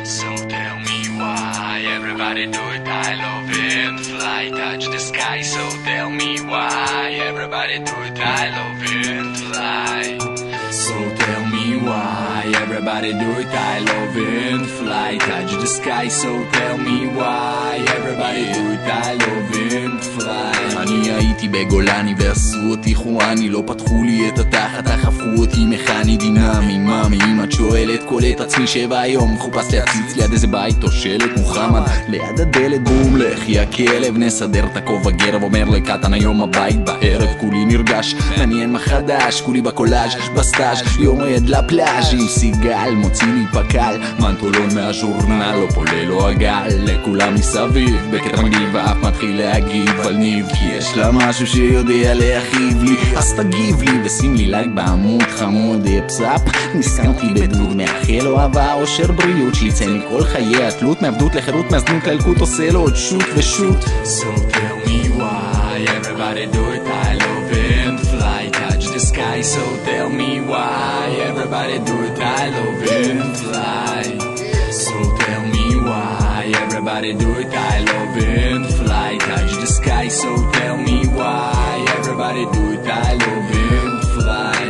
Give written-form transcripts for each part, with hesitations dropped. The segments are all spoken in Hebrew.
So tell me why everybody do it, I love it. Fly, touch the sky. So tell me why everybody do it, I love it. Fly. So tell me why everybody do it, I love it. Fly, touch the sky. So tell me why everybody do it, I love it. Fly. אני הייתי בגולני ועשו אותי חואני, לא פתחו לי את התחת, דחפו אותי מכני דינמי. מאמי, אם את שואלת, קולט את עצמי שבע יום מחופש להציץ ליד איזה בית או שלט מוחמד ליד הדלת, בום לכי הכלב, נסדר את הכובע גרב, אומר לקטן היום הבית בערב, כולי נרגש, מעניין מה חדש, כולי בקולאז' בסטאז' יורד לפלאז' עם סיגל, מוציא לי פקל מנטולון מהז'ורנל, לא פולה לא הגל, לכולם מסביב בקטע מגניב ואף מתחיל להגיב על ניב, כי יש לה משהו שיודע להכאיב לי, אז תגיב לי ושים לי לייק בעמוד חמוד אפסאפ, נזכרתי בדמות, מאחל אוהבה אושר בריאות, שיצא מכל חיי התלות, מעבדות לחירות, מהזנות ללקות, עושה לו עוד שוט ושוט. So tell me why everybody do it, I love it. Fly, touch the sky. So tell me why everybody do it, I love it. Fly. So tell me why everybody do it, I love it. Fly, touch the sky. So tell me why everybody do it, I love it. Fly.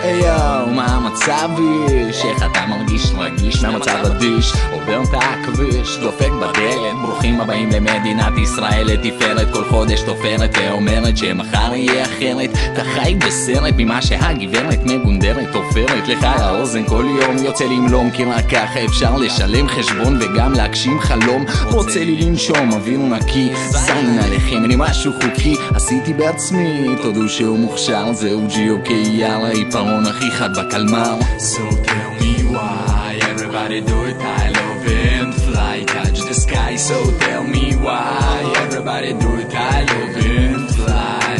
איו, מה המצב איש? איך אתה מרגיש רגיש מהמצב אדיש? עובר את הכביש, דופק בדלת, ברוכים הבאים למדינת ישראל לתפארת, כל חודש תופרת ואומרת שמחר יהיה אחרת, אתה חי בסרט ממה שהגברת מגונדרת תופרת לך האוזן, כל יום יוצא למלום, כי רק ככה אפשר לשלם חשבון וגם להגשים חלום, רוצה לי לנשום אוויר נקי, זין עליכם אני משהו חוקי, עשיתי בעצמי, תודו שהוא מוכשר, זהו ג'י-אוקיי, יאללה עיפרון הכי חד בקלמר. So tell me why everybody do it, I love it. Fly, touch the sky. So tell me why everybody do it, I love it. Fly.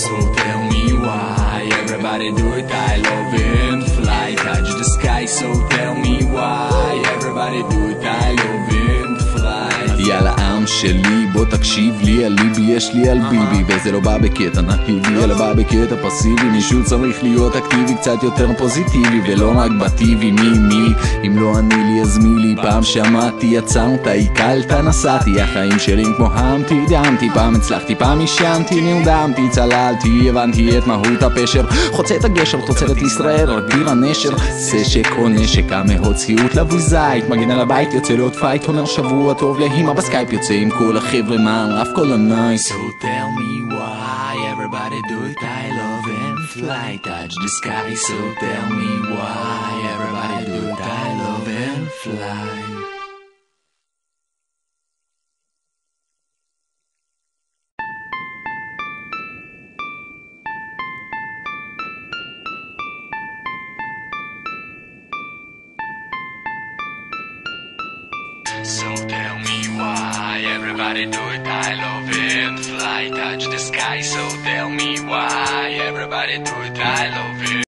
So tell me why everybody do it, I love it. Fly, touch the sky. So tell me why everybody do it, I love it. Fly. יאללה עם שלי בוא תקשיב לי, על ליבי יש לי על ביבי, וזה לא בא בקטע נאיבי אלא בא בקטע פסיבי, מישהו צריך להיות אקטיבי קצת יותר פוזיטיבי ולא רק בטיבי, מי אם לא אני לי אז מי לי, פעם שמעתי יצרת עיקלת נסעתי, החיים שלי כמו המתי דמתי, פעם הצלחתי פעם ישנתי נרדמתי, צללתי הבנתי את מהות הפשר, חוצה את הגשר תוצרת ישראל רק ביר הנשר, סשק או נשק המהוציאות לבוי זית, מגן על הבית יוצא להיות פייט, אומר שבוע טוב להימה בסקייפ יוצא עם כל החבר'ה מעל רף כל הנייס. So tell me why everybody do it, I love it. Fly, touch the sky. So tell me why everybody do it, I love it. Fly. So tell me why everybody do it, I love it. Fly, touch the sky. So tell me why everybody do it, I love it.